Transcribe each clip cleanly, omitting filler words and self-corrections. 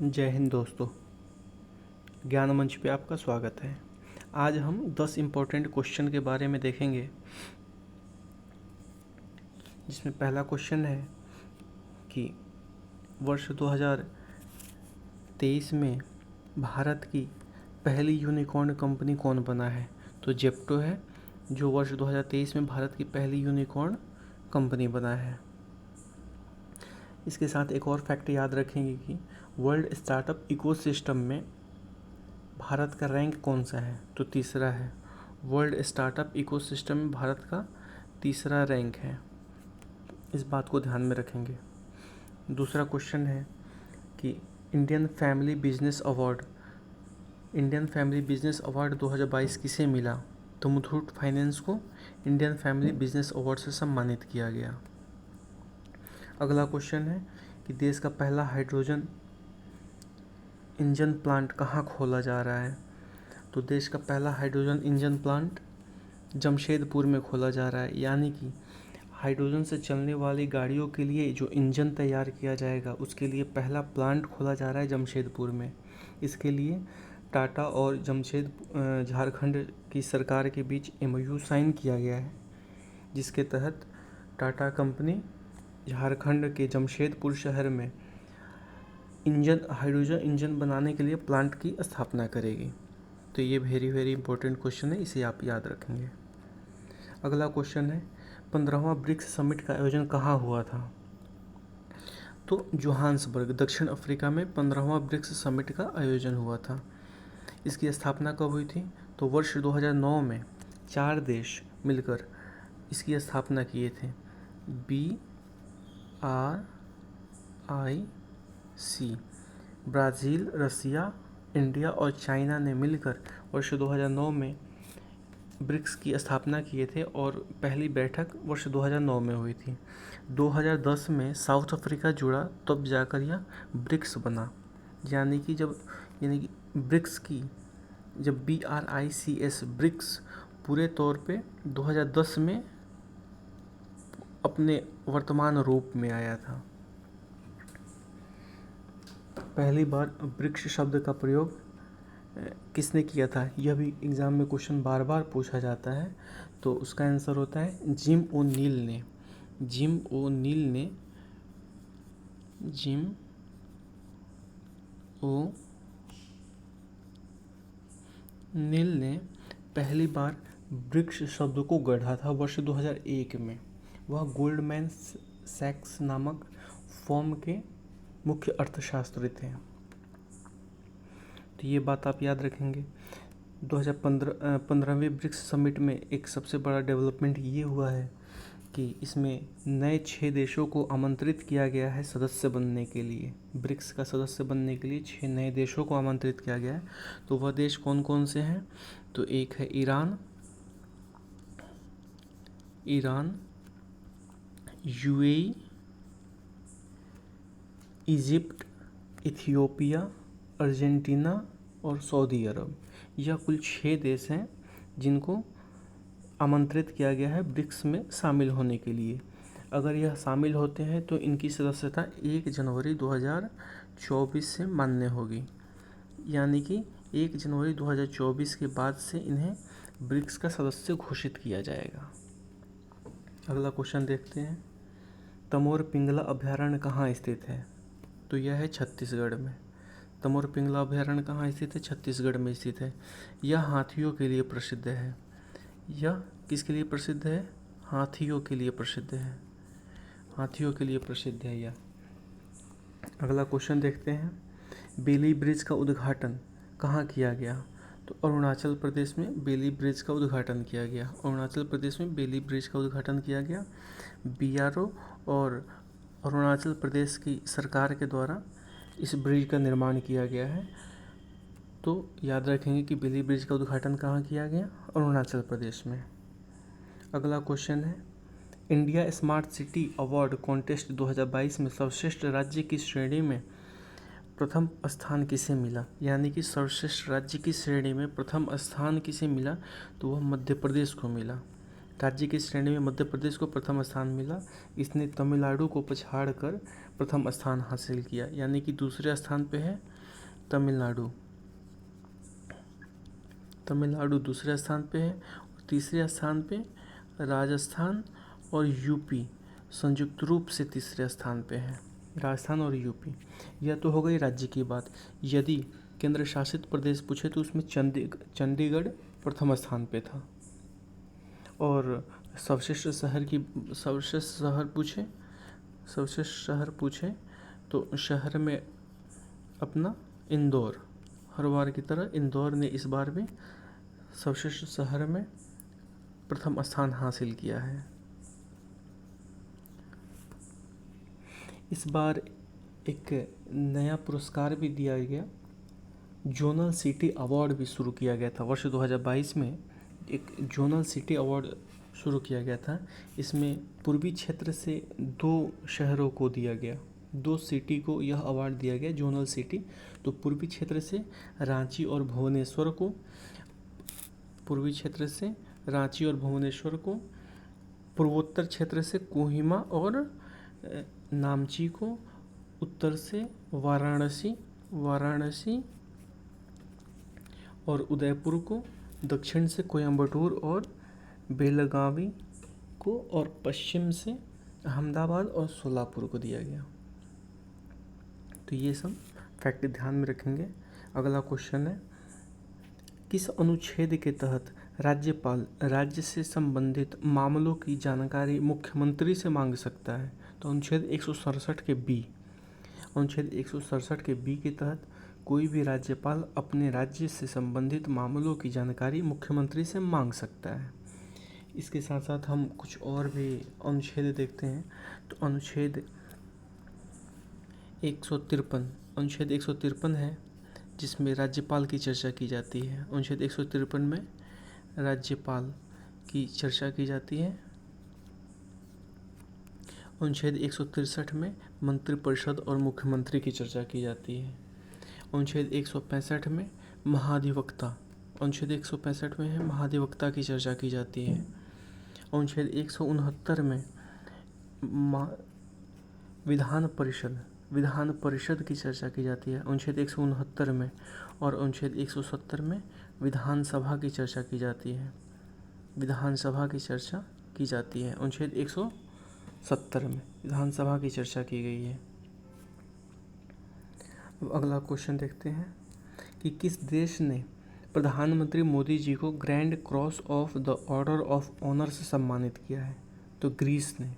जय हिंद दोस्तों। ज्ञान मंच पे आपका स्वागत है। आज हम 10 इम्पोर्टेंट क्वेश्चन के बारे में देखेंगे, जिसमें पहला क्वेश्चन है कि वर्ष 2023 में भारत की पहली यूनिकॉर्न कंपनी कौन बना है। तो जेप्टो है, जो वर्ष 2023 में भारत की पहली यूनिकॉर्न कंपनी बना है। इसके साथ एक और फैक्ट याद रखेंगे कि वर्ल्ड स्टार्टअप इकोसिस्टम में भारत का रैंक कौन सा है। तो तीसरा है। वर्ल्ड स्टार्टअप इकोसिस्टम में भारत का तीसरा रैंक है, इस बात को ध्यान में रखेंगे। दूसरा क्वेश्चन है कि इंडियन फैमिली बिजनेस अवार्ड 2022 किसे मिला। तो मुथूट फाइनेंस को इंडियन फैमिली बिजनेस अवार्ड से सम्मानित किया गया। अगला क्वेश्चन है कि देश का पहला हाइड्रोजन इंजन प्लांट कहाँ खोला जा रहा है। तो देश का पहला हाइड्रोजन इंजन प्लांट जमशेदपुर में खोला जा रहा है। यानी कि हाइड्रोजन से चलने वाली गाड़ियों के लिए जो इंजन तैयार किया जाएगा, उसके लिए पहला प्लांट खोला जा रहा है जमशेदपुर में। इसके लिए टाटा और झारखंड की सरकार के बीच MOU साइन किया गया है, जिसके तहत टाटा कंपनी झारखंड के जमशेदपुर शहर में हाइड्रोजन इंजन बनाने के लिए प्लांट की स्थापना करेगी। तो ये वेरी इंपॉर्टेंट क्वेश्चन है, इसे आप याद रखेंगे। अगला क्वेश्चन है 15वां ब्रिक्स समिट का आयोजन कहाँ हुआ था। तो जोहान्सबर्ग, दक्षिण अफ्रीका में 15वां ब्रिक्स समिट का आयोजन हुआ था। इसकी स्थापना कब हुई थी। तो वर्ष 2009 में 4 देश मिलकर इसकी स्थापना किए थे। BRIC, ब्राज़ील, रसिया, इंडिया और चाइना ने मिलकर वर्ष 2009 में ब्रिक्स की स्थापना किए थे और पहली बैठक वर्ष 2009 में हुई थी। 2010 में साउथ अफ्रीका जुड़ा, तब जाकर यह ब्रिक्स बना। यानी कि ब्रिक्स की जब BRICS ब्रिक्स पूरे तौर पे 2010 में अपने वर्तमान रूप में आया था। पहली बार ब्रिक्स शब्द का प्रयोग किसने किया था, यह भी एग्ज़ाम में क्वेश्चन बार बार पूछा जाता है। तो उसका आंसर होता है जिम ओ'नील ने। जिम ओ'नील ने पहली बार ब्रिक्स शब्द को गढ़ा था वर्ष 2001 में। वह गोल्डमैन सैक्स नामक फर्म के मुख्य अर्थशास्त्री थे। तो ये बात आप याद रखेंगे। 2015वें ब्रिक्स समिट में एक सबसे बड़ा डेवलपमेंट ये हुआ है कि इसमें नए 6 देशों को आमंत्रित किया गया है सदस्य बनने के लिए। ब्रिक्स का सदस्य बनने के लिए 6 नए देशों को आमंत्रित किया गया है। तो वह देश कौन कौन से हैं। तो एक है Iran, UAE, Egypt, Ethiopia, Argentina और सऊदी अरब। यह कुल 6 देश हैं जिनको आमंत्रित किया गया है ब्रिक्स में शामिल होने के लिए। अगर यह शामिल होते हैं तो इनकी सदस्यता 1 जनवरी 2024 से मान्य होगी। यानी कि 1 जनवरी 2024 के बाद से इन्हें ब्रिक्स का सदस्य घोषित किया जाएगा। अगला क्वेश्चन देखते हैं। तमोर पिंगला अभयारण्य कहाँ स्थित है। तो यह है छत्तीसगढ़ में। तमोर पिंगला अभयारण्य कहाँ स्थित है, छत्तीसगढ़ में स्थित है। यह हाथियों के लिए प्रसिद्ध है। यह किसके लिए प्रसिद्ध है, हाथियों के लिए प्रसिद्ध है। हाथियों के लिए प्रसिद्ध है यह। अगला क्वेश्चन देखते हैं। बेली ब्रिज का उद्घाटन कहाँ किया गया। तो अरुणाचल प्रदेश में बेली ब्रिज का उद्घाटन किया गया। अरुणाचल प्रदेश में बेली ब्रिज का उद्घाटन किया गया। BRO और अरुणाचल प्रदेश की सरकार के द्वारा इस ब्रिज का निर्माण किया गया है। तो याद रखेंगे कि बेली ब्रिज का उद्घाटन कहाँ किया गया, अरुणाचल प्रदेश में। अगला क्वेश्चन है। India smart city award contest 2022 में सर्वश्रेष्ठ राज्य की श्रेणी में प्रथम स्थान किसे मिला। यानी कि सर्वश्रेष्ठ राज्य की श्रेणी में प्रथम स्थान किसे मिला। तो वह मध्य प्रदेश को मिला। राज्य की श्रेणी में मध्य प्रदेश को प्रथम स्थान मिला। इसने तमिलनाडु को पछाड़ कर प्रथम स्थान हासिल किया, यानी कि दूसरे स्थान पे है तमिलनाडु। तमिलनाडु दूसरे स्थान पे है और तीसरे स्थान पे राजस्थान और यूपी संयुक्त रूप से तीसरे स्थान पे है, राजस्थान और यूपी। यह तो हो गई राज्य की बात। यदि केंद्र शासित प्रदेश पूछे तो उसमें चंडीगढ़ प्रथम स्थान पे था। और सर्वश्रेष्ठ शहर पूछे तो शहर में अपना इंदौर, हर बार की तरह इंदौर ने इस बार भी सर्वश्रेष्ठ शहर में प्रथम स्थान हासिल किया है। इस बार एक नया पुरस्कार भी दिया गया, जोनल सिटी अवार्ड भी शुरू किया गया था। वर्ष 2022 में एक जोनल सिटी अवार्ड शुरू किया गया था। इसमें पूर्वी क्षेत्र से 2 शहरों को दिया गया, 2 सिटी को यह अवार्ड दिया गया जोनल सिटी। तो पूर्वी क्षेत्र से रांची और भुवनेश्वर को, पूर्वोत्तर क्षेत्र से कोहिमा और नामची को, उत्तर से वाराणसी और उदयपुर को, दक्षिण से कोयम्बटूर और बेलगावी को, और पश्चिम से अहमदाबाद और सोलापुर को दिया गया। तो ये सब फैक्ट ध्यान में रखेंगे। अगला क्वेश्चन है, किस अनुच्छेद के तहत राज्यपाल राज्य से संबंधित मामलों की जानकारी मुख्यमंत्री से मांग सकता है? तो अनुच्छेद 167 के बी के तहत कोई भी राज्यपाल अपने राज्य से संबंधित मामलों की जानकारी मुख्यमंत्री से मांग सकता है। इसके साथ साथ हम कुछ और भी अनुच्छेद देखते हैं। तो अनुच्छेद 153 है, जिसमें राज्यपाल की चर्चा की जाती है। अनुच्छेद 153 में राज्यपाल की चर्चा की जाती है। अनुच्छेद 163 में मंत्रिपरिषद और मुख्यमंत्री की चर्चा की जाती है। अनुच्छेद 165 में महाधिवक्ता, अनुच्छेद 165 में है महाधिवक्ता की चर्चा की जाती है। अनुच्छेद 169 में विधान परिषद की चर्चा की जाती है अनुच्छेद 169 में। और अनुच्छेद 170 में विधानसभा की चर्चा की जाती है, अनुच्छेद 170 में विधानसभा की चर्चा की गई है। अब अगला क्वेश्चन देखते हैं कि किस देश ने प्रधानमंत्री मोदी जी को grand cross of the order of honour से सम्मानित किया है? तो ग्रीस ने।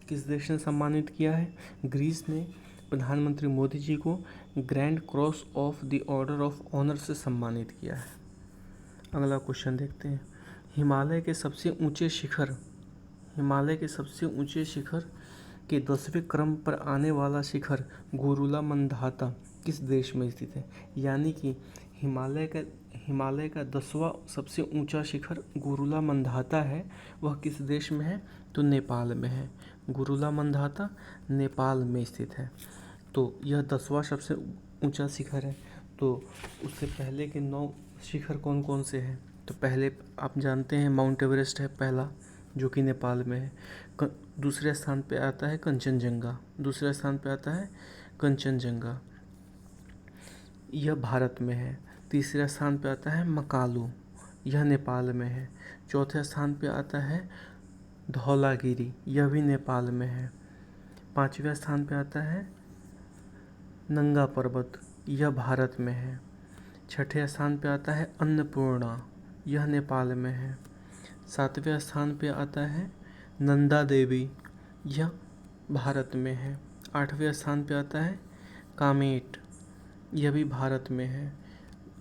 किस देश ने सम्मानित किया है? ग्रीस ने प्रधानमंत्री मोदी जी को grand cross of the order of honour से सम्मानित किया है। अगला क्वेश्चन देखते हैं, हिमालय के सबसे ऊंचे शिखर के 10वें क्रम पर आने वाला शिखर गोरुला मंदाता किस देश में स्थित है? यानी कि हिमालय का 10वां सबसे ऊंचा शिखर गोरुला मंदाता है, वह किस देश में है? तो नेपाल में है। गोरुला मंदाता नेपाल में स्थित है। तो यह 10वां सबसे ऊंचा शिखर है। तो उससे पहले के 9 शिखर कौन कौन से हैं? तो पहले आप जानते हैं माउंट एवरेस्ट है पहला, जो कि नेपाल में है। दूसरे स्थान पे आता है कंचनजंगा, यह भारत में है। तीसरे स्थान पे आता है मकालू, यह नेपाल में है। चौथे स्थान पे आता है धौलागिरी, यह भी नेपाल में है। 5वें स्थान पे आता है नंगा पर्वत, यह भारत में है। 6ठे स्थान पे आता है अन्नपूर्णा, यह नेपाल में है। 7वें स्थान पे आता है नंदा देवी, यह भारत में है। 8वें स्थान पे आता है कामेट, यह भी भारत में है।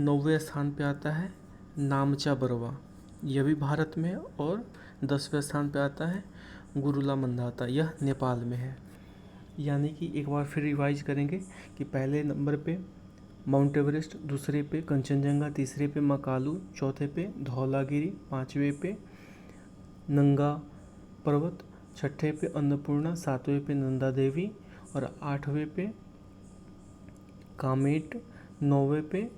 9वें स्थान पे आता है नामचा बरवा, यह भी भारत में है। और 10वें स्थान पे आता है गोरुला मंदाता, यह नेपाल में है। यानी कि एक बार फिर रिवाइज करेंगे कि पहले नंबर पे माउंट एवरेस्ट, दूसरे पे कंचनजंगा, तीसरे पे मकालू, चौथे पे धौलागिरी, 5वें पे नंगा पर्वत, 6ठे पे अन्नपूर्णा, 7वें पे नंदा देवी और 8वें पे कामेट, 9वें पे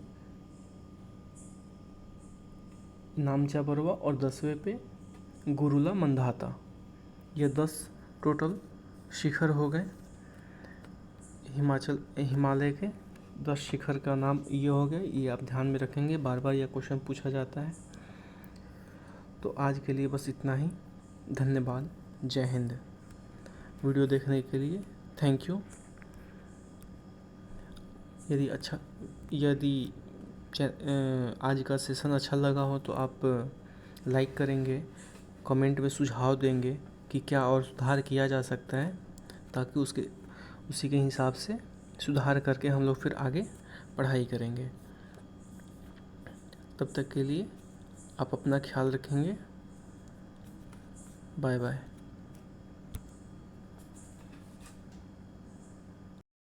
नामचा बरवा और 10वें पे गुरुला मंदाता। ये 10 टोटल शिखर हो गए। हिमालय के 10 शिखर का नाम ये हो गए, ये आप ध्यान में रखेंगे, बार बार यह क्वेश्चन पूछा जाता है। तो आज के लिए बस इतना ही। धन्यवाद। जय हिंद। वीडियो देखने के लिए थैंक यू। यदि आज का सेशन अच्छा लगा हो तो आप लाइक करेंगे, कमेंट में सुझाव देंगे कि क्या और सुधार किया जा सकता है, ताकि उसी के हिसाब से सुधार करके हम लोग फिर आगे पढ़ाई करेंगे। तब तक के लिए आप अपना ख्याल रखेंगे। Bye bye.